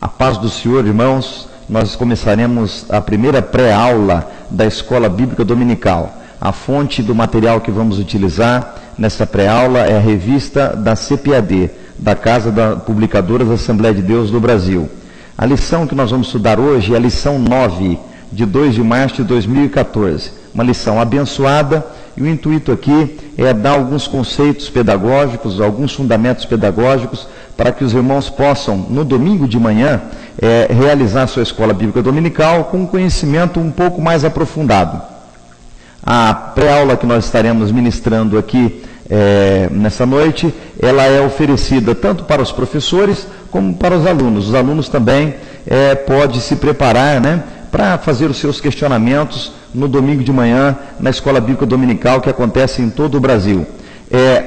A paz do Senhor, irmãos. Nós começaremos a primeira pré-aula da Escola Bíblica Dominical. A fonte do material que vamos utilizar nessa pré-aula é a revista da CPAD, da Casa da Publicadoras da Assembleia de Deus do Brasil. A lição que nós vamos estudar hoje é a lição 9, de 2 de março de 2014. Uma lição abençoada, e o intuito aqui é dar alguns conceitos pedagógicos, alguns fundamentos pedagógicos, para que os irmãos possam, no domingo de manhã, realizar sua escola bíblica dominical com um conhecimento um pouco mais aprofundado. A pré-aula que nós estaremos ministrando aqui nessa noite, ela é oferecida tanto para os professores como para os alunos. Os alunos também podem se preparar, para fazer os seus questionamentos no domingo de manhã na escola bíblica dominical que acontece em todo o Brasil.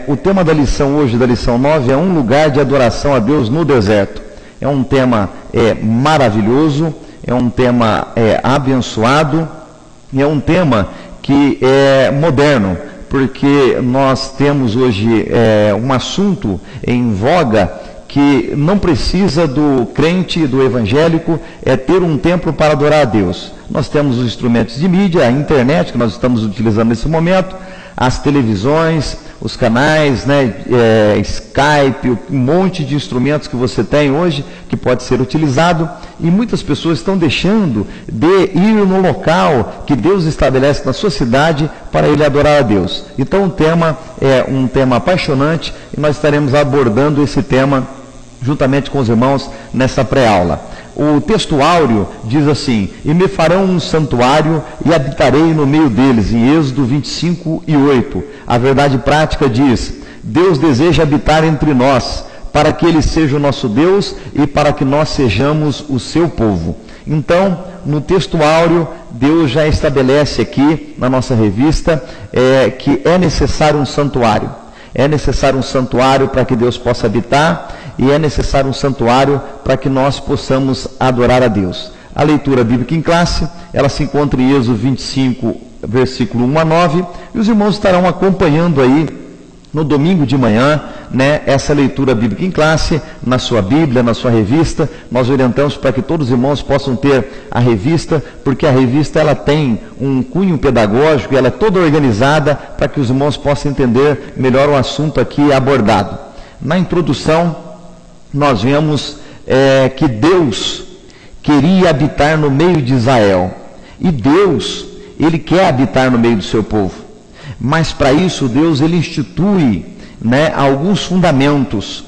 O tema da lição hoje, da lição 9, é um lugar de adoração a Deus no deserto. É um tema maravilhoso, é um tema abençoado, e é um tema que é moderno, porque nós temos hoje um assunto em voga que não precisa do crente, do evangélico, ter um templo para adorar a Deus. Nós temos os instrumentos de mídia, a internet que nós estamos utilizando nesse momento, as televisões, os canais, Skype, um monte de instrumentos que você tem hoje que pode ser utilizado, e muitas pessoas estão deixando de ir no local que Deus estabelece na sua cidade para ele adorar a Deus. Então o tema é um tema apaixonante e nós estaremos abordando esse tema juntamente com os irmãos nessa pré-aula. O texto áureo diz assim: e me farão um santuário e habitarei no meio deles, em Êxodo 25:8. A verdade prática diz: Deus deseja habitar entre nós, para que Ele seja o nosso Deus e para que nós sejamos o seu povo. Então, no texto áureo, Deus já estabelece aqui na nossa revista que é necessário um santuário. É necessário um santuário para que Deus possa habitar, e é necessário um santuário para que nós possamos adorar a Deus. A leitura bíblica em classe, ela se encontra em Êxodo 25, versículo 1 a 9, e os irmãos estarão acompanhando aí, no domingo de manhã, essa leitura bíblica em classe, na sua Bíblia, na sua revista. Nós orientamos para que todos os irmãos possam ter a revista, porque a revista ela tem um cunho pedagógico, ela é toda organizada para que os irmãos possam entender melhor o assunto aqui abordado. Na introdução, nós vemos que Deus queria habitar no meio de Israel, e Deus, Ele quer habitar no meio do seu povo. Mas para isso Deus ele institui alguns fundamentos,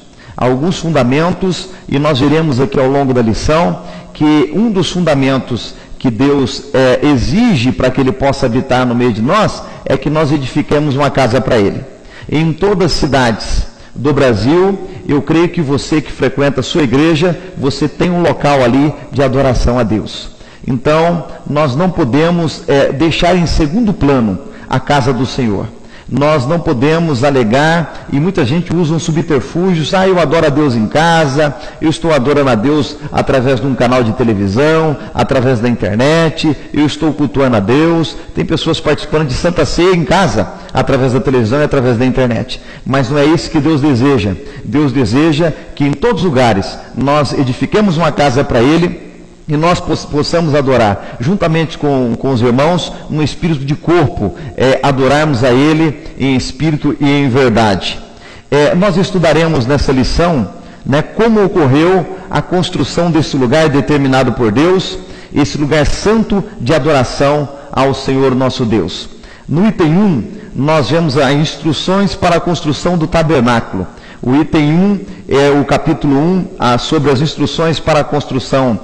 e nós veremos aqui ao longo da lição que um dos fundamentos que Deus exige para que Ele possa habitar no meio de nós é que nós edifiquemos uma casa para Ele. Em todas as cidades do Brasil, eu creio que você que frequenta a sua igreja, você tem um local ali de adoração a Deus. Então, nós não podemos deixar em segundo plano a casa do Senhor. Nós não podemos alegar, e muita gente usa um subterfúgio: eu adoro a Deus em casa, eu estou adorando a Deus através de um canal de televisão, através da internet, eu estou cultuando a Deus. Tem pessoas participando de Santa Ceia em casa, através da televisão e através da internet. Mas não é isso que Deus deseja. Deus deseja que em todos os lugares nós edifiquemos uma casa para Ele, e nós possamos adorar, juntamente com os irmãos, no espírito de corpo, adorarmos a Ele em espírito e em verdade. Nós estudaremos nessa lição como ocorreu a construção desse lugar determinado por Deus, esse lugar santo de adoração ao Senhor nosso Deus. No item 1, nós vemos as instruções para a construção do tabernáculo. O item 1 é o capítulo 1, sobre as instruções para a construção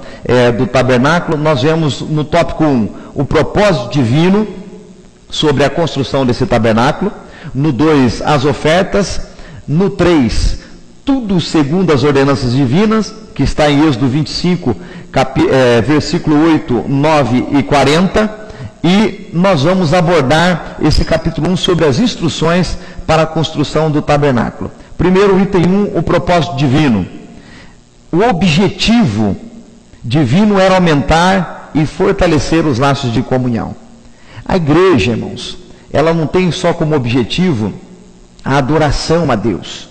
do tabernáculo. Nós vemos no tópico 1 o propósito divino sobre a construção desse tabernáculo. No 2, as ofertas. No 3, tudo segundo as ordenanças divinas, que está em Êxodo 25, versículo 8, 9 e 40. E nós vamos abordar esse capítulo 1 sobre as instruções para a construção do tabernáculo. Primeiro, item 1, o propósito divino. O objetivo divino era aumentar e fortalecer os laços de comunhão. A igreja, irmãos, ela não tem só como objetivo a adoração a Deus,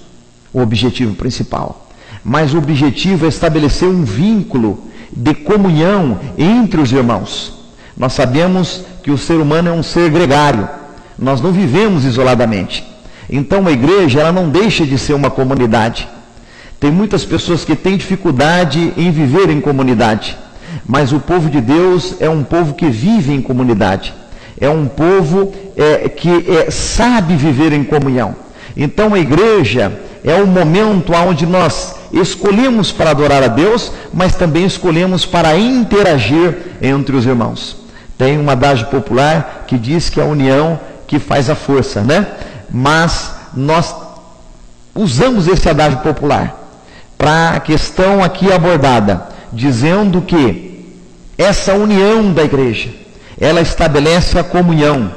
o objetivo principal. mas o objetivo é estabelecer um vínculo de comunhão entre os irmãos. Nós sabemos que o ser humano é um ser gregário, nós não vivemos isoladamente. Então a igreja, ela não deixa de ser uma comunidade. Tem muitas pessoas que têm dificuldade em viver em comunidade, mas o povo de Deus é um povo que vive em comunidade, é um povo que sabe viver em comunhão. Então a igreja é o momento onde nós escolhemos para adorar a Deus, mas também escolhemos para interagir entre os irmãos. Tem um adágio popular que diz que é a união que faz a força, né? Mas nós usamos esse adágio popular para a questão aqui abordada, dizendo que essa união da igreja, ela estabelece a comunhão.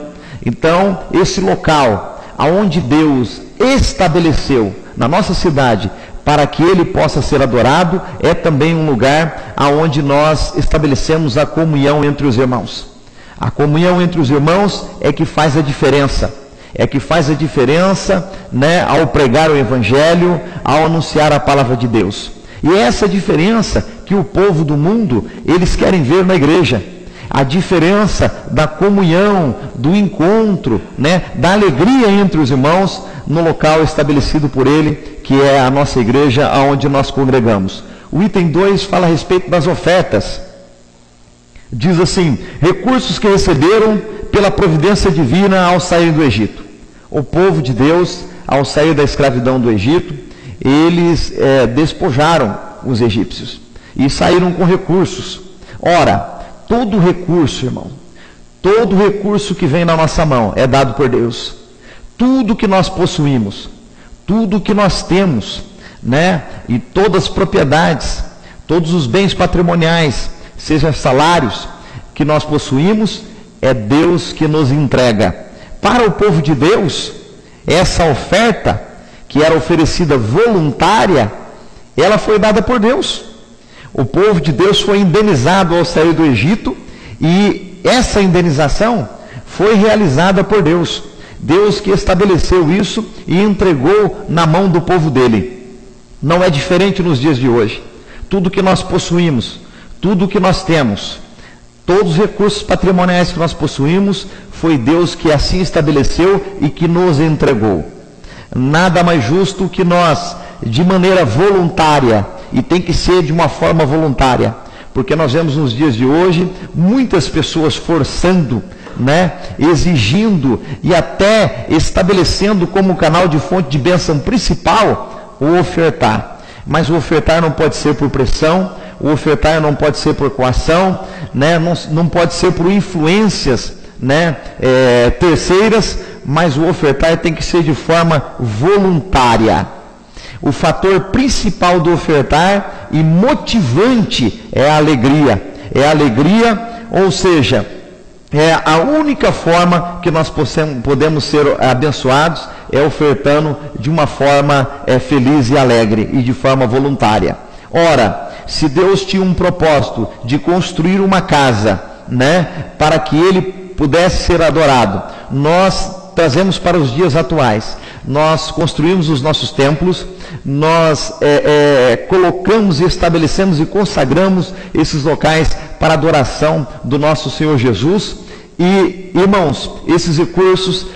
Então, esse local aonde Deus estabeleceu na nossa cidade para que ele possa ser adorado, é também um lugar aonde nós estabelecemos a comunhão entre os irmãos. A comunhão entre os irmãos é que faz a diferença. É que faz a diferença, né, ao pregar o Evangelho, ao anunciar a palavra de Deus. E é essa diferença que o povo do mundo, eles querem ver na igreja. A diferença da comunhão, do encontro, né, da alegria entre os irmãos no local estabelecido por ele, que é a nossa igreja, aonde nós congregamos. O item 2 fala a respeito das ofertas. Diz assim: recursos que receberam pela providência divina ao sair do Egito. O povo de Deus, ao sair da escravidão do Egito, eles despojaram os egípcios e saíram com recursos. Ora, todo recurso, irmão, todo recurso que vem na nossa mão é dado por Deus. Tudo que nós possuímos, tudo que nós temos, né, e todas as propriedades, todos os bens patrimoniais, seja salários que nós possuímos, é Deus que nos entrega. Para o povo de Deus, essa oferta, que era oferecida voluntária, ela foi dada por Deus. O povo de Deus foi indenizado ao sair do Egito, e essa indenização foi realizada por Deus. Deus que estabeleceu isso e entregou na mão do povo dele. Não é diferente nos dias de hoje. Tudo que nós possuímos, tudo que nós temos, todos os recursos patrimoniais que nós possuímos, foi Deus que assim estabeleceu e que nos entregou. Nada mais justo que nós, de maneira voluntária, e tem que ser de uma forma voluntária, porque nós vemos nos dias de hoje muitas pessoas forçando, né, exigindo e até estabelecendo como canal de fonte de bênção principal o ofertar. Mas o ofertar não pode ser por pressão, o ofertar não pode ser por coação, né, não pode ser por influências, né, terceiras, mas o ofertar tem que ser de forma voluntária. O fator principal do ofertar e motivante é a alegria. É a alegria, ou seja, é a única forma que nós podemos ser abençoados, é ofertando de uma forma feliz e alegre e de forma voluntária. Ora, se Deus tinha um propósito de construir uma casa, né, para que ele pudesse ser adorado, nós trazemos para os dias atuais. Nós construímos os nossos templos, nós colocamos e estabelecemos e consagramos esses locais para a adoração do nosso Senhor Jesus. E, irmãos, esses recursos,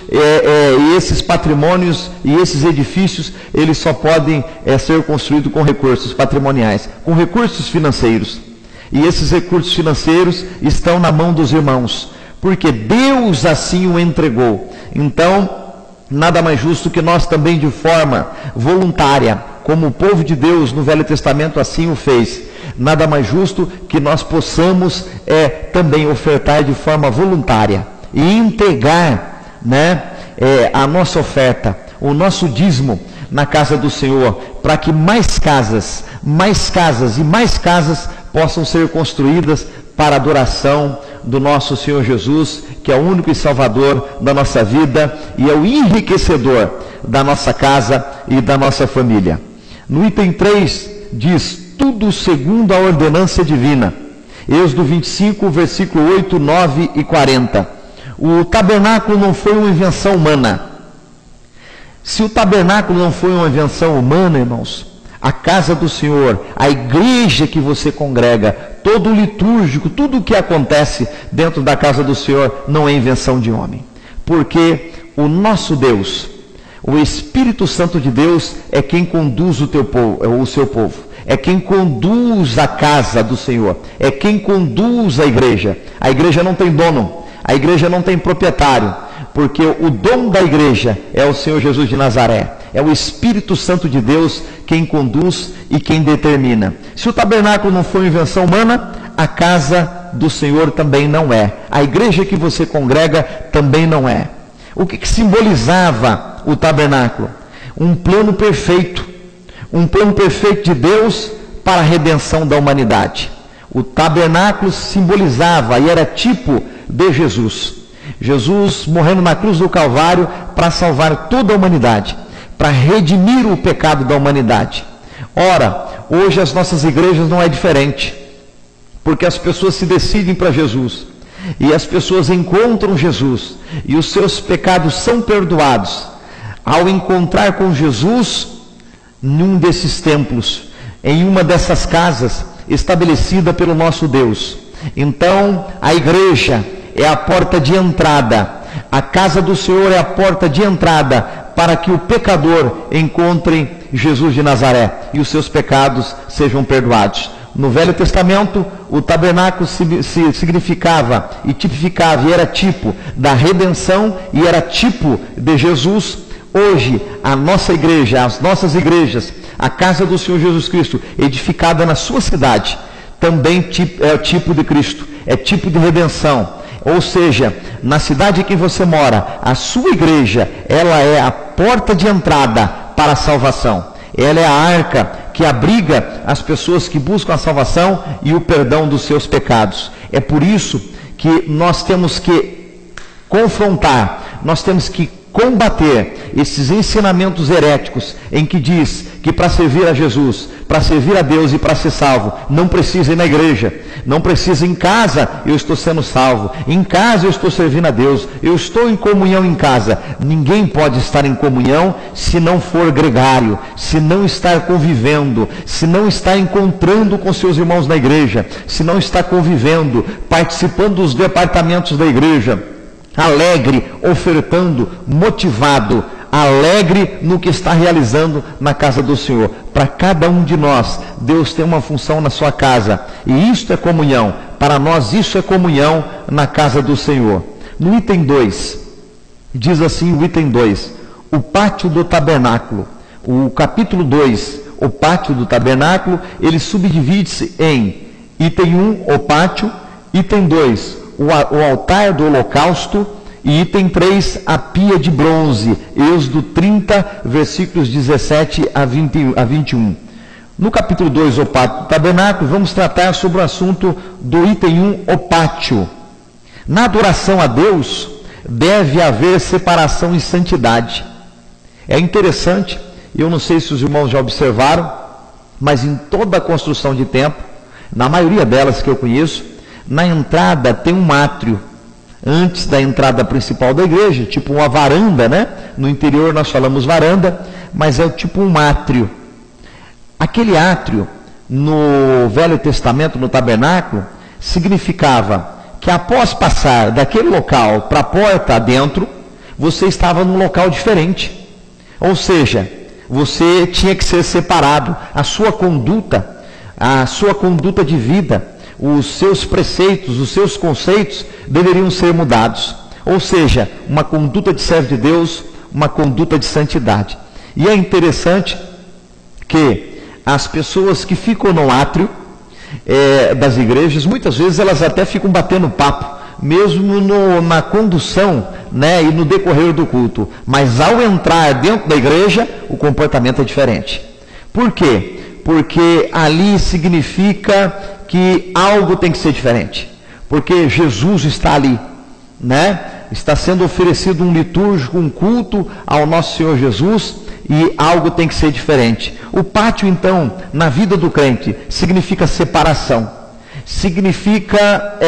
esses patrimônios e esses edifícios, eles só podem ser construídos com recursos patrimoniais, com recursos financeiros. E esses recursos financeiros estão na mão dos irmãos, porque Deus assim o entregou. Então, nada mais justo que nós também, de forma voluntária, como o povo de Deus no Velho Testamento assim o fez, nada mais justo que nós possamos também ofertar de forma voluntária e entregar, né, a nossa oferta, o nosso dízimo na casa do Senhor, para que mais casas e mais casas possam ser construídas para a adoração do nosso Senhor Jesus, que é o único e salvador da nossa vida e é o enriquecedor da nossa casa e da nossa família. No item 3 diz: tudo segundo a ordenança divina. Êxodo 25, versículo 8, 9 e 40. O tabernáculo não foi uma invenção humana. Se o tabernáculo não foi uma invenção humana, irmãos, A casa do Senhor, a igreja que você congrega, todo o litúrgico, tudo o que acontece dentro da casa do Senhor não é invenção de homem. Porque o nosso Deus, o Espírito Santo de Deus é quem conduz o seu povo, é quem conduz a casa do Senhor, é quem conduz a igreja. A igreja não tem dono, a igreja não tem proprietário, porque o dono da igreja é o Senhor Jesus de Nazaré. É o Espírito Santo de Deus quem conduz e quem determina. Se o tabernáculo não foi invenção humana, a casa do Senhor também não é. A igreja que você congrega também não é. O que simbolizava o tabernáculo? Um plano perfeito de Deus para a redenção da humanidade. O tabernáculo simbolizava e era tipo de Jesus. Jesus morrendo na cruz do Calvário para salvar toda a humanidade, para redimir o pecado da humanidade. Ora, hoje as nossas igrejas não é diferente, porque as pessoas se decidem para Jesus, e as pessoas encontram Jesus, e os seus pecados são perdoados, ao encontrar com Jesus, num desses templos, em uma dessas casas, estabelecida pelo nosso Deus. Então, a igreja é a porta de entrada, a casa do Senhor é a porta de entrada, para que o pecador encontre Jesus de Nazaré e os seus pecados sejam perdoados. No Velho Testamento, o tabernáculo significava e tipificava e era tipo da redenção e era tipo de Jesus. Hoje, a nossa igreja, as nossas igrejas, a casa do Senhor Jesus Cristo, edificada na sua cidade, também é o tipo de Cristo, é tipo de redenção. Ou seja, na cidade em que você mora, a sua igreja, ela é a porta de entrada para a salvação. Ela é a arca que abriga as pessoas que buscam a salvação e o perdão dos seus pecados. É por isso que nós temos que confrontar, nós temos que combater esses ensinamentos heréticos em que diz que para servir a Jesus, para servir a Deus e para ser salvo, não precisa ir na igreja, não precisa em casa, eu estou sendo salvo, em casa eu estou servindo a Deus, eu estou em comunhão em casa. Ninguém pode estar em comunhão se não for gregário, se não estar convivendo, se não estar encontrando com seus irmãos na igreja, se não está convivendo, participando dos departamentos da igreja, alegre, ofertando, motivado, alegre no que está realizando na casa do Senhor. Para cada um de nós, Deus tem uma função na sua casa, e isto é comunhão. Para nós, isso é comunhão na casa do Senhor. No item 2, diz assim o item 2, o pátio do tabernáculo. O capítulo 2, o pátio do tabernáculo, ele subdivide-se em item 1, o pátio, item 2, o altar do holocausto, e item 3, a pia de bronze. Êxodo 30, versículos 17 a 21. No capítulo 2, o pátio do tabernáculo, vamos tratar sobre o assunto do item 1, o pátio. Na adoração a Deus, deve haver separação e santidade. É interessante, eu não sei se os irmãos já observaram, mas em toda a construção de templo, na maioria delas que eu conheço, na entrada tem um átrio, antes da entrada principal da igreja, tipo uma varanda, né? No interior nós falamos varanda, mas é tipo um átrio. Aquele átrio, no Velho Testamento, no tabernáculo, significava que após passar daquele local para a porta adentro, você estava num local diferente. Ou seja, você tinha que ser separado. A sua conduta de vida, os seus preceitos, os seus conceitos deveriam ser mudados. Ou seja, uma conduta de servo de Deus, uma conduta de santidade. E é interessante que as pessoas que ficam no átrio das igrejas, muitas vezes elas até ficam batendo papo, mesmo na condução, né, e no decorrer do culto. Mas ao entrar dentro da igreja, o comportamento é diferente. Por quê? Porque ali significa que algo tem que ser diferente, porque Jesus está ali, né? Está sendo oferecido um litúrgico, um culto ao nosso Senhor Jesus, e algo tem que ser diferente. O pátio, então, na vida do crente, significa separação, significa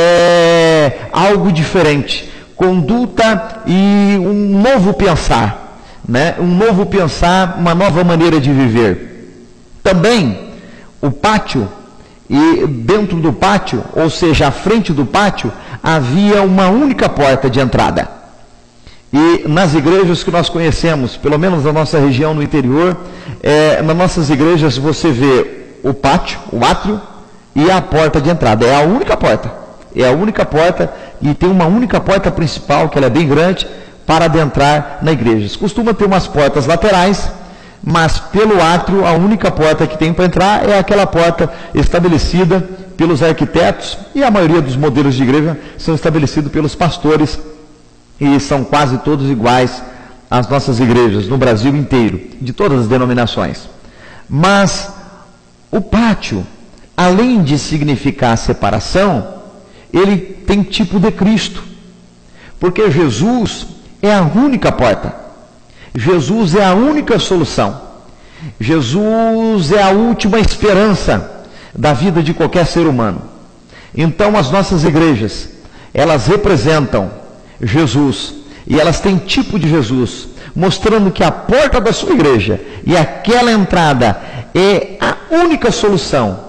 algo diferente, conduta e um novo pensar, né? Um novo pensar, uma nova maneira de viver. Também o pátio, e dentro do pátio, ou seja, à frente do pátio, havia uma única porta de entrada. E nas igrejas que nós conhecemos, pelo menos na nossa região no interior, nas nossas igrejas você vê o pátio, o átrio e a porta de entrada. É a única porta. É a única porta e tem uma única porta principal, que ela é bem grande, para adentrar na igreja. Costuma ter umas portas laterais, mas pelo átrio a única porta que tem para entrar é aquela porta estabelecida pelos arquitetos, e a maioria dos modelos de igreja são estabelecidos pelos pastores, e são quase todos iguais às nossas igrejas no Brasil inteiro, de todas as denominações. Mas o pátio, além de significar separação, ele tem tipo de Cristo, porque Jesus é a única porta, Jesus é a única solução, Jesus é a última esperança da vida de qualquer ser humano. Então as nossas igrejas, elas representam Jesus, e elas têm tipo de Jesus, mostrando que a porta da sua igreja e aquela entrada é a única solução,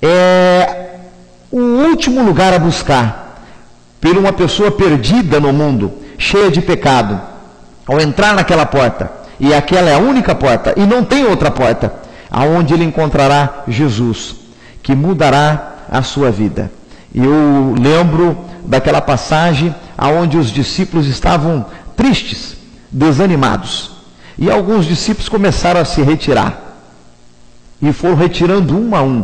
é o último lugar a buscar por uma pessoa perdida no mundo, cheia de pecado. Ao entrar naquela porta, e aquela é a única porta, e não tem outra porta, aonde ele encontrará Jesus, que mudará a sua vida. E eu lembro daquela passagem aonde os discípulos estavam tristes, desanimados, e alguns discípulos começaram a se retirar, e foram retirando um a um,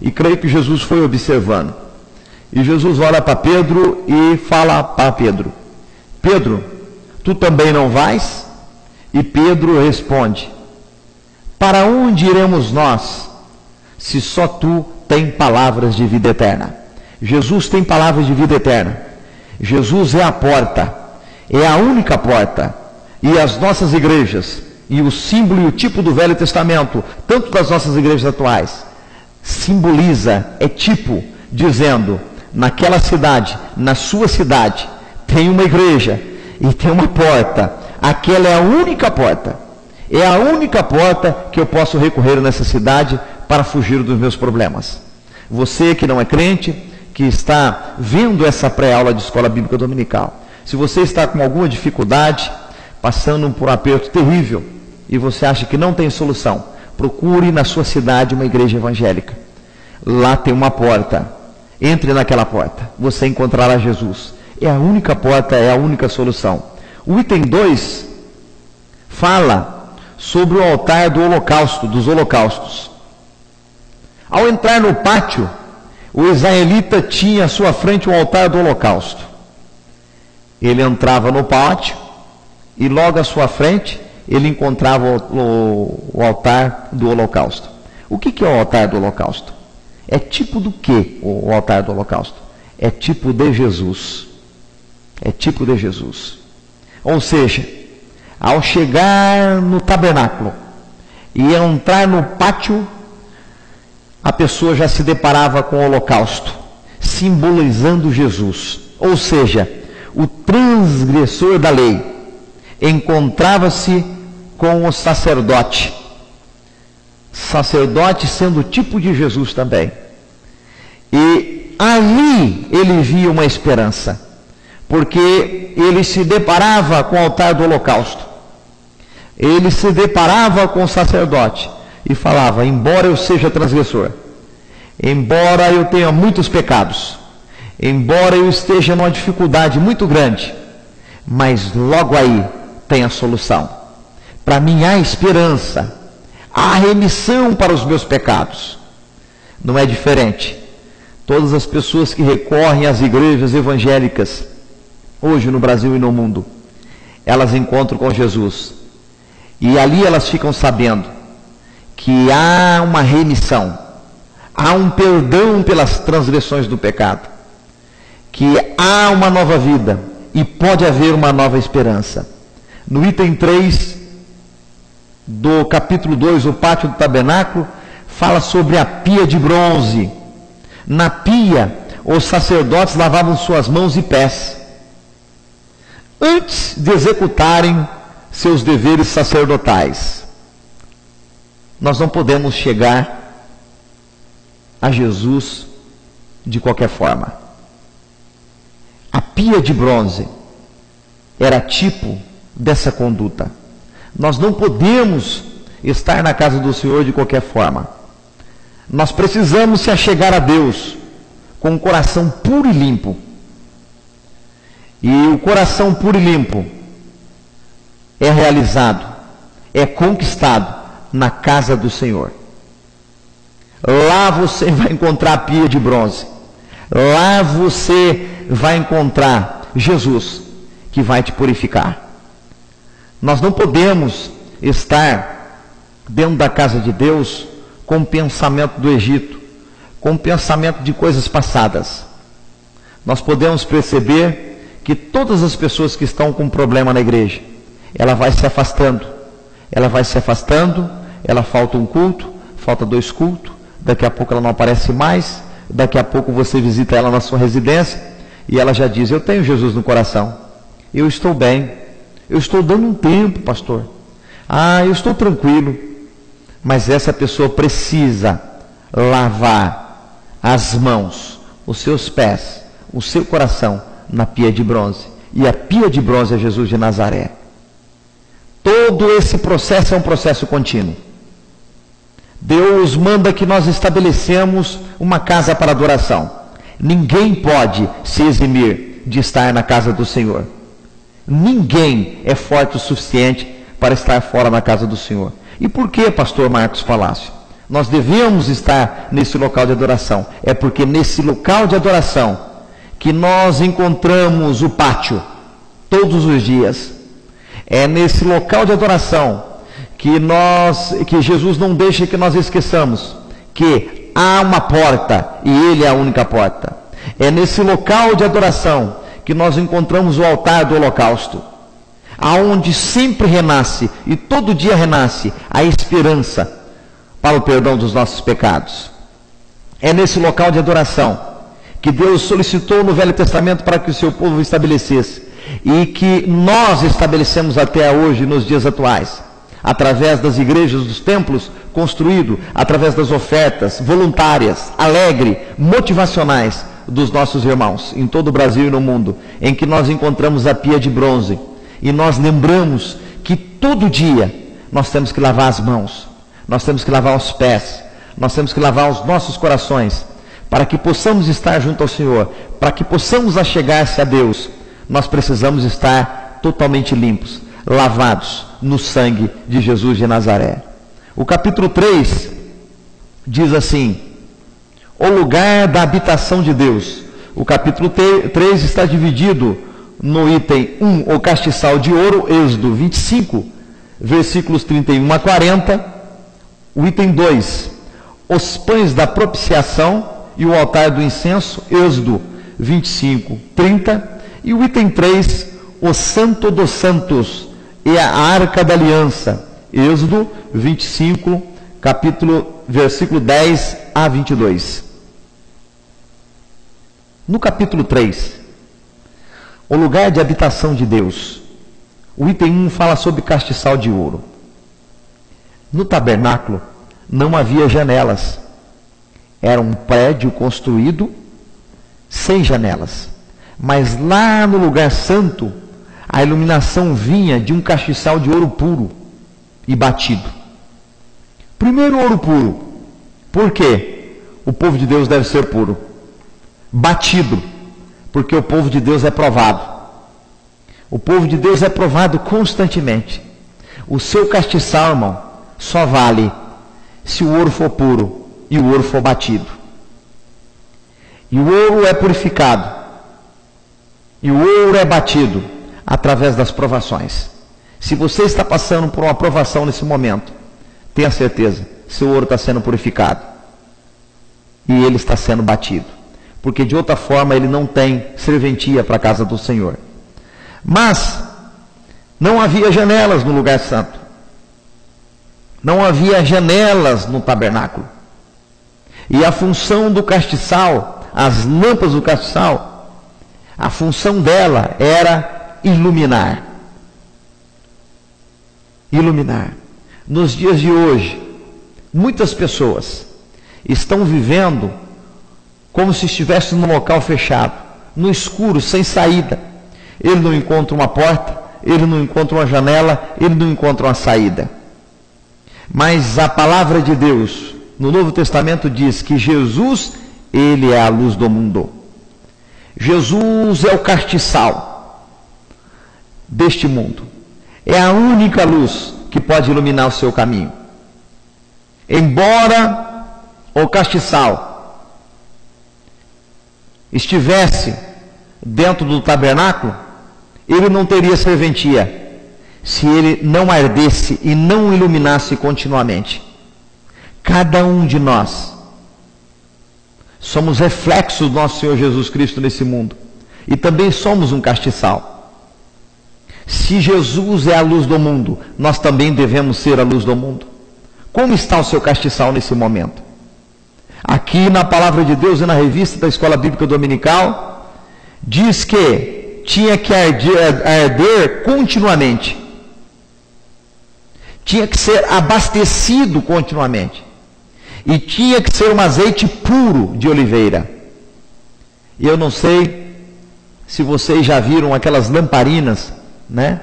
e creio que Jesus foi observando. E Jesus olha para Pedro e fala para Pedro: Pedro, tu também não vais? E Pedro responde: para onde iremos nós, se só tu tem palavras de vida eterna? Jesus tem palavras de vida eterna. Jesus é a porta, é a única porta. E as nossas igrejas, e o símbolo e o tipo do Velho Testamento, tanto das nossas igrejas atuais, simboliza, é tipo, dizendo: naquela cidade, na sua cidade, tem uma igreja e tem uma porta. Aquela é a única porta. É a única porta que eu posso recorrer nessa cidade para fugir dos meus problemas. Você que não é crente, que está vendo essa pré-aula de escola bíblica dominical, se você está com alguma dificuldade, passando por um aperto terrível, e você acha que não tem solução, procure na sua cidade uma igreja evangélica. Lá tem uma porta. Entre naquela porta, você encontrará Jesus. É a única porta, é a única solução. O item 2 fala sobre o altar do holocausto, dos holocaustos. Ao entrar no pátio, o israelita tinha à sua frente o altar do holocausto. Ele entrava no pátio e logo à sua frente ele encontrava o altar do holocausto. O que é o altar do holocausto? É tipo do que o altar do holocausto? É tipo de Jesus. É tipo de Jesus. Ou seja, ao chegar no tabernáculo e entrar no pátio, a pessoa já se deparava com o holocausto, simbolizando Jesus. Ou seja, o transgressor da lei encontrava-se com o sacerdote. Sacerdote sendo o tipo de Jesus também. E ali ele via uma esperança, porque ele se deparava com o altar do holocausto. Ele se deparava com o sacerdote e falava: embora eu seja transgressor, embora eu tenha muitos pecados, embora eu esteja numa dificuldade muito grande, mas logo aí tem a solução. Para mim há esperança, há remissão para os meus pecados. Não é diferente. Todas as pessoas que recorrem às igrejas evangélicas, hoje no Brasil e no mundo, elas encontram com Jesus. E ali elas ficam sabendo que há uma remissão, há um perdão pelas transgressões do pecado, que há uma nova vida e pode haver uma nova esperança. No item 3 do capítulo 2, o pátio do tabernáculo, fala sobre a pia de bronze. Na pia, os sacerdotes lavavam suas mãos e pés antes de executarem seus deveres sacerdotais. Nós não podemos chegar a Jesus de qualquer forma. A pia de bronze era tipo dessa conduta. Nós não podemos estar na casa do Senhor de qualquer forma. Nós precisamos se achegar a Deus com um coração puro e limpo. E o coração puro e limpo é realizado, é conquistado na casa do Senhor. Lá você vai encontrar a pia de bronze. Lá você vai encontrar Jesus, que vai te purificar. Nós não podemos estar dentro da casa de Deus com o pensamento do Egito, com o pensamento de coisas passadas. Nós podemos perceber que todas as pessoas que estão com problema na igreja, ela vai se afastando, ela falta um culto, falta 2 cultos, daqui a pouco ela não aparece mais, daqui a pouco você visita ela na sua residência, e ela já diz, eu tenho Jesus no coração, eu estou bem, eu estou dando um tempo, pastor, eu estou tranquilo, mas essa pessoa precisa lavar as mãos, os seus pés, o seu coração na pia de bronze, e a pia de bronze é Jesus de Nazaré. Todo esse processo é um processo contínuo. Deus manda que nós estabelecemos uma casa para adoração. Ninguém pode se eximir de estar na casa do Senhor. Ninguém é forte o suficiente para estar fora da casa do Senhor. E por que, pastor Marcos Palácio? Nós devemos estar nesse local de adoração. É porque nesse local de adoração que nós encontramos o pátio todos os dias. É nesse local de adoração que Jesus não deixa que nós esqueçamos que há uma porta e Ele é a única porta. É nesse local de adoração que nós encontramos o altar do holocausto, aonde sempre renasce e todo dia renasce a esperança para o perdão dos nossos pecados. É nesse local de adoração que Deus solicitou no Velho Testamento para que o seu povo estabelecesse, e que nós estabelecemos até hoje nos dias atuais, através das igrejas, dos templos construídos, através das ofertas voluntárias, alegres, motivacionais dos nossos irmãos em todo o Brasil e no mundo, em que nós encontramos a pia de bronze, e nós lembramos que todo dia nós temos que lavar as mãos, nós temos que lavar os pés, nós temos que lavar os nossos corações, para que possamos estar junto ao Senhor, para que possamos achegar-se a Deus. Nós precisamos estar totalmente limpos, lavados no sangue de Jesus de Nazaré. O capítulo 3 diz assim: o lugar da habitação de Deus. O capítulo 3 está dividido no item 1, o castiçal de ouro, Êxodo 25, versículos 31 a 40. O item 2, os pães da propiciação e o altar do incenso, Êxodo 25, 30. E o item 3, o Santo dos Santos e a Arca da Aliança, Êxodo 25, versículo 10 a 22. No capítulo 3, o lugar de habitação de Deus, o item 1 fala sobre castiçal de ouro. No tabernáculo não havia janelas, era um prédio construído sem janelas. Mas lá no lugar santo, a iluminação vinha de um castiçal de ouro puro e batido. Primeiro, ouro puro. Por quê? O povo de Deus deve ser puro. Batido, porque o povo de Deus é provado. O povo de Deus é provado constantemente. O seu castiçal, irmão, só vale se o ouro for puro e o ouro for batido. E o ouro é purificado. E o ouro é batido através das provações. Se você está passando por uma provação nesse momento, tenha certeza, seu ouro está sendo purificado. E ele está sendo batido. Porque de outra forma ele não tem serventia para a casa do Senhor. Mas não havia janelas no lugar santo. Não havia janelas no tabernáculo. E a função do castiçal, as lâmpadas do castiçal, a função dela era iluminar. Iluminar. Nos dias de hoje, Muitas pessoas estão vivendo como se estivesse num local fechado, no escuro, sem saída. Ele não encontra uma porta, ele não encontra uma janela, ele não encontra uma saída. Mas a palavra de Deus, no Novo Testamento, diz que Jesus, ele é a luz do mundo. Jesus é o castiçal deste mundo. É a única luz que pode iluminar o seu caminho. Embora o castiçal estivesse dentro do tabernáculo, ele não teria serventia se ele não ardesse e não iluminasse continuamente. Cada um de nós somos reflexos do nosso Senhor Jesus Cristo nesse mundo, e também somos um castiçal. Se Jesus é a luz do mundo, nós também devemos ser a luz do mundo. Como está o seu castiçal nesse momento? Aqui na Palavra de Deus e na revista da Escola Bíblica Dominical, diz que tinha que arder continuamente. Tinha que ser abastecido continuamente. E tinha que ser um azeite puro de oliveira. E eu não sei se vocês já viram aquelas lamparinas, né,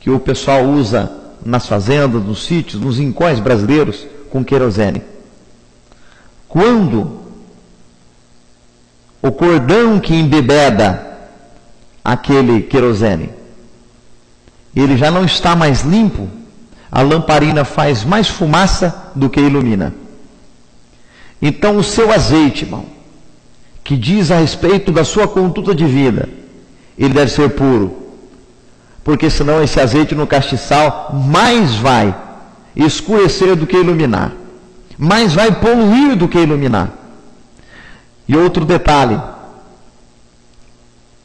que o pessoal usa nas fazendas, nos sítios, nos rincões brasileiros, com querosene. Quando o cordão que embebeda aquele querosene, ele já não está mais limpo, a lamparina faz mais fumaça do que ilumina. Então o seu azeite, irmão, que diz a respeito da sua conduta de vida, ele deve ser puro, porque senão esse azeite no castiçal mais vai escurecer do que iluminar, mais vai poluir do que iluminar. E outro detalhe,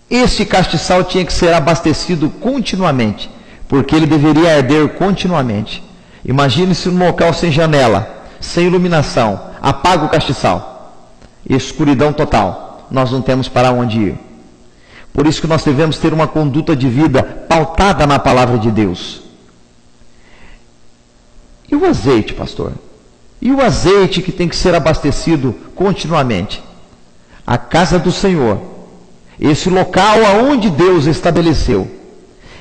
esse castiçal tinha que ser abastecido continuamente, porque ele deveria arder continuamente. Imagine-se num local sem janela, sem iluminação, apaga o castiçal, escuridão total, nós não temos para onde ir. Por isso que nós devemos ter uma conduta de vida pautada na palavra de Deus. E o azeite, pastor? E o azeite que tem que ser abastecido continuamente? A casa do Senhor, esse local aonde Deus estabeleceu,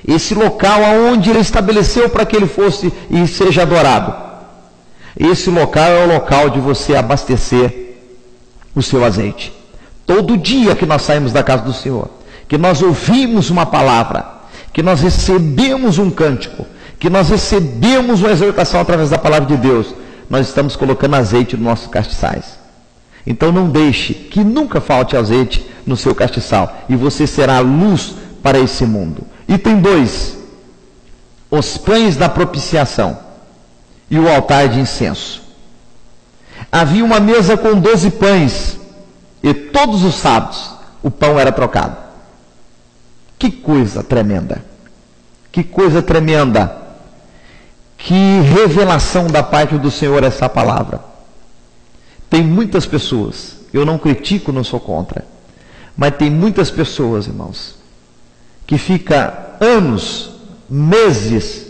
esse local aonde Ele estabeleceu para que Ele fosse e seja adorado, esse local é o local de você abastecer o seu azeite. Todo dia que nós saímos da casa do Senhor, que nós ouvimos uma palavra, que nós recebemos um cântico, que nós recebemos uma exortação através da palavra de Deus, nós estamos colocando azeite nos nossos castiçais. Então não deixe que nunca falte azeite no seu castiçal, e você será luz para esse mundo. Item 2, os pães da propiciação e o altar de incenso. Havia uma mesa com 12 pães, e todos os sábados o pão era trocado. Que coisa tremenda! Que coisa tremenda! Que revelação da parte do Senhor essa palavra. Tem muitas pessoas, eu não critico, não sou contra, mas tem muitas pessoas, irmãos, que fica anos, meses,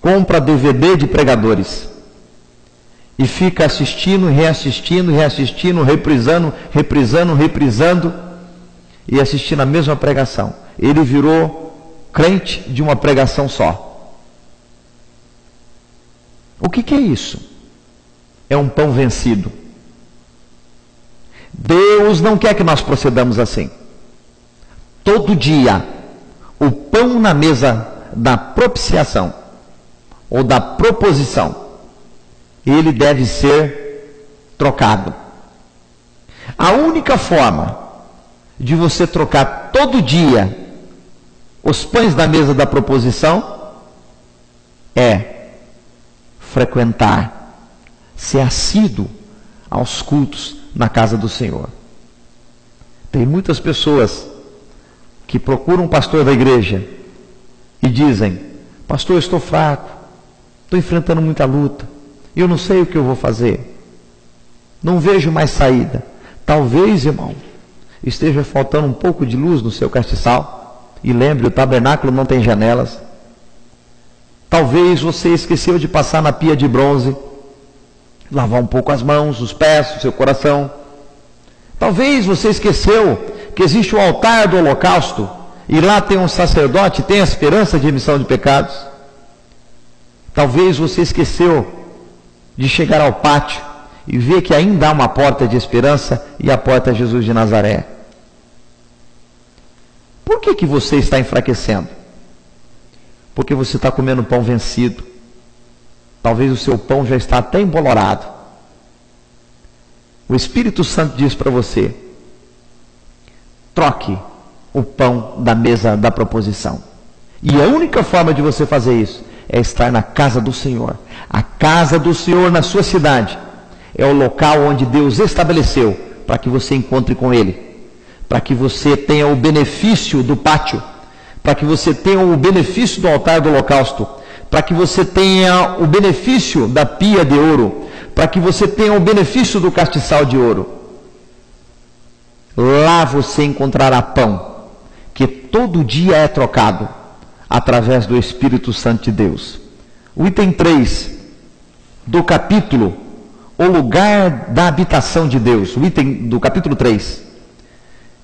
compra DVD de pregadores e fica assistindo, reassistindo, reprisando e assistindo a mesma pregação. Ele virou crente de uma pregação só. O que é isso? É um pão vencido. Deus não quer que nós procedamos assim. Todo dia, o pão na mesa da propiciação, ou da proposição, ele deve ser trocado. A única forma de você trocar todo dia os pães da mesa da proposição é frequentar, ser assíduo aos cultos na casa do Senhor. Tem muitas pessoas que procuram um pastor da igreja e dizem: pastor, eu estou fraco, estou enfrentando muita luta, eu não sei o que eu vou fazer, não vejo mais saída. Talvez, irmão, esteja faltando um pouco de luz no seu castiçal. E lembre, o tabernáculo não tem janelas. Talvez você esqueceu de passar na pia de bronze, lavar um pouco as mãos, os pés, o seu coração. Talvez você esqueceu que existe o altar do holocausto, e lá tem um sacerdote, tem a esperança de remissão de pecados. Talvez você esqueceu de chegar ao pátio e ver que ainda há uma porta de esperança, e a porta é Jesus de Nazaré. Por que você está enfraquecendo? Porque você está comendo pão vencido. Talvez o seu pão já está até embolorado. O Espírito Santo diz para você: troque o pão da mesa da proposição. E a única forma de você fazer isso é estar na casa do Senhor. A casa do Senhor na sua cidade é o local onde Deus estabeleceu para que você encontre com Ele, para que você tenha o benefício do pátio, para que você tenha o benefício do altar do holocausto, para que você tenha o benefício da pia de ouro, para que você tenha o benefício do castiçal de ouro. Lá você encontrará pão, que todo dia é trocado, através do Espírito Santo de Deus. O item 3 do capítulo, o lugar da habitação de Deus, o item do capítulo 3.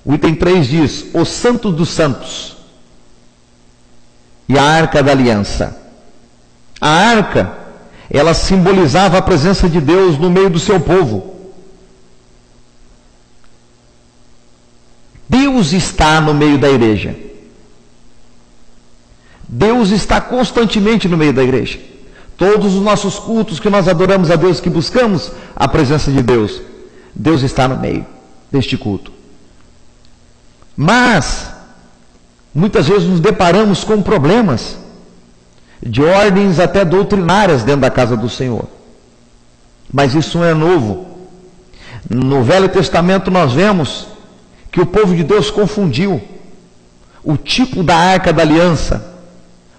O item 3 diz: o Santo dos Santos e a Arca da Aliança. A arca, ela simbolizava a presença de Deus no meio do seu povo. Deus está no meio da igreja. Deus está constantemente no meio da igreja. Todos os nossos cultos que nós adoramos a Deus, que buscamos a presença de Deus, Deus está no meio deste culto. Mas, muitas vezes nos deparamos com problemas de ordens até doutrinárias dentro da casa do Senhor. Mas isso não é novo. No Velho Testamento nós vemos que o povo de Deus confundiu o tipo da Arca da Aliança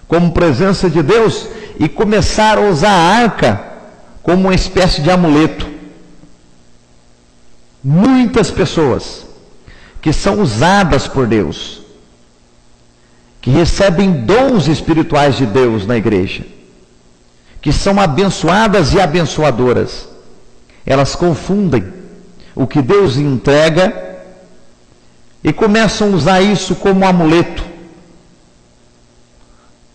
como presença de Deus e começaram a usar a arca como uma espécie de amuleto. Muitas pessoas que são usadas por Deus, que recebem dons espirituais de Deus na igreja, que são abençoadas e abençoadoras, elas confundem o que Deus entrega e começam a usar isso como um amuleto,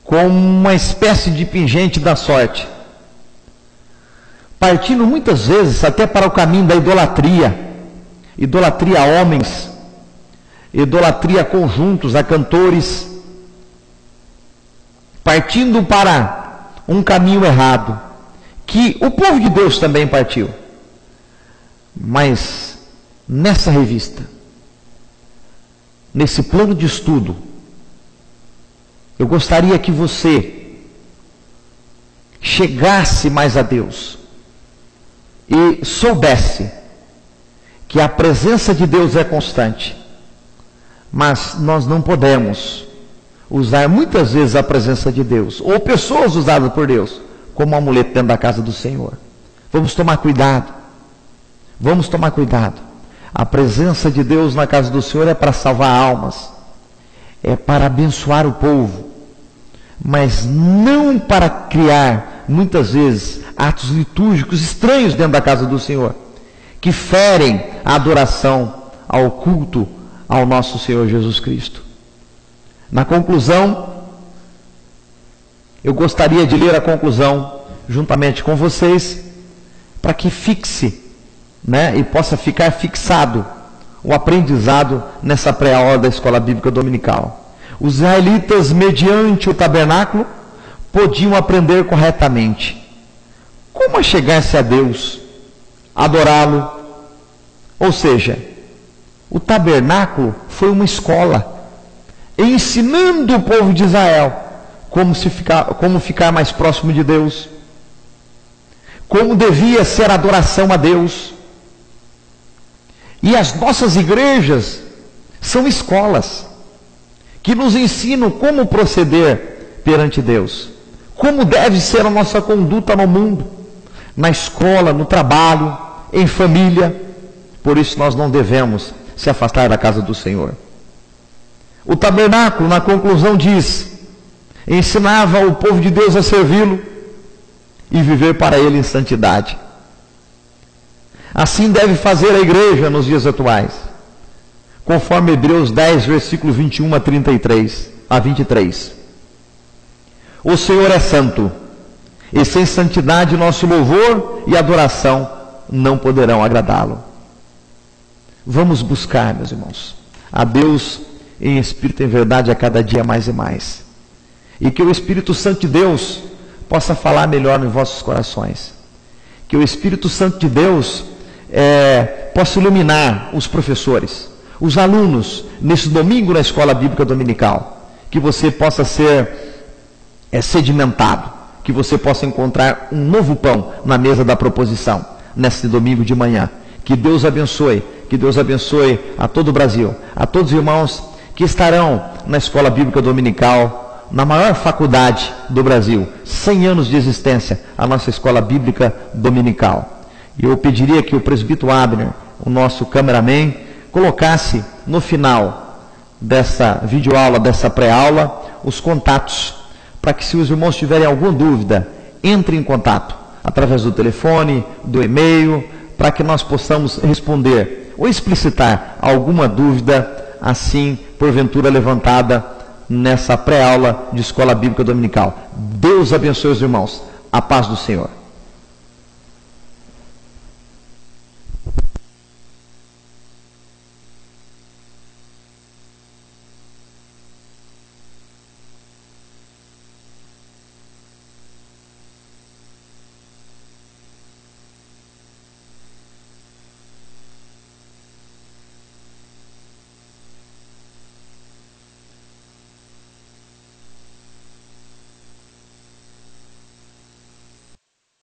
como uma espécie de pingente da sorte, partindo muitas vezes até para o caminho da idolatria, idolatria a homens, idolatria a conjuntos, a cantores, partindo para um caminho errado, que o povo de Deus também partiu. Mas nessa revista, nesse plano de estudo, eu gostaria que você chegasse mais a Deus e soubesse que a presença de Deus é constante, mas nós não podemos usar muitas vezes a presença de Deus, ou pessoas usadas por Deus, como um amuleto dentro da casa do Senhor. Vamos tomar cuidado. Vamos tomar cuidado. A presença de Deus na casa do Senhor é para salvar almas, é para abençoar o povo, mas não para criar, muitas vezes, atos litúrgicos estranhos dentro da casa do Senhor, que ferem a adoração ao culto ao nosso Senhor Jesus Cristo. Na conclusão, eu gostaria de ler a conclusão juntamente com vocês, para que fixe, e possa ficar fixado o aprendizado nessa pré-aula da Escola Bíblica Dominical. Os israelitas, mediante o tabernáculo, podiam aprender corretamente como achegar-se a Deus, adorá-lo. Ou seja, o tabernáculo foi uma escola, ensinando o povo de Israel como ficar mais próximo de Deus, como devia ser a adoração a Deus. E as nossas igrejas são escolas que nos ensinam como proceder perante Deus, como deve ser a nossa conduta no mundo, na escola, no trabalho, em família. Por isso nós não devemos se afastar da casa do Senhor. O tabernáculo, na conclusão, diz: ensinava o povo de Deus a servi-lo e viver para ele em santidade. Assim deve fazer a igreja nos dias atuais, conforme Hebreus 10, versículo 21 a 23. O Senhor é santo, e sem santidade nosso louvor e adoração não poderão agradá-lo. Vamos buscar, meus irmãos, a Deus em espírito e em verdade a cada dia mais e mais. E que o Espírito Santo de Deus possa falar melhor em vossos corações. Que o Espírito Santo de Deus possa iluminar os professores, os alunos, nesse domingo na escola bíblica dominical. Que você possa ser sedimentado, que você possa encontrar um novo pão na mesa da proposição, nesse domingo de manhã. Que Deus abençoe a todo o Brasil, a todos os irmãos que estarão na escola bíblica dominical, na maior faculdade do Brasil, 100 anos de existência, a nossa escola bíblica dominical. E eu pediria que o presbítero Abner, o nosso cameraman, colocasse no final dessa videoaula, dessa pré-aula, os contatos, para que, se os irmãos tiverem alguma dúvida, entrem em contato através do telefone, do e-mail, para que nós possamos responder ou explicitar alguma dúvida, assim, porventura levantada nessa pré-aula de escola bíblica dominical. Deus abençoe os irmãos. A paz do Senhor.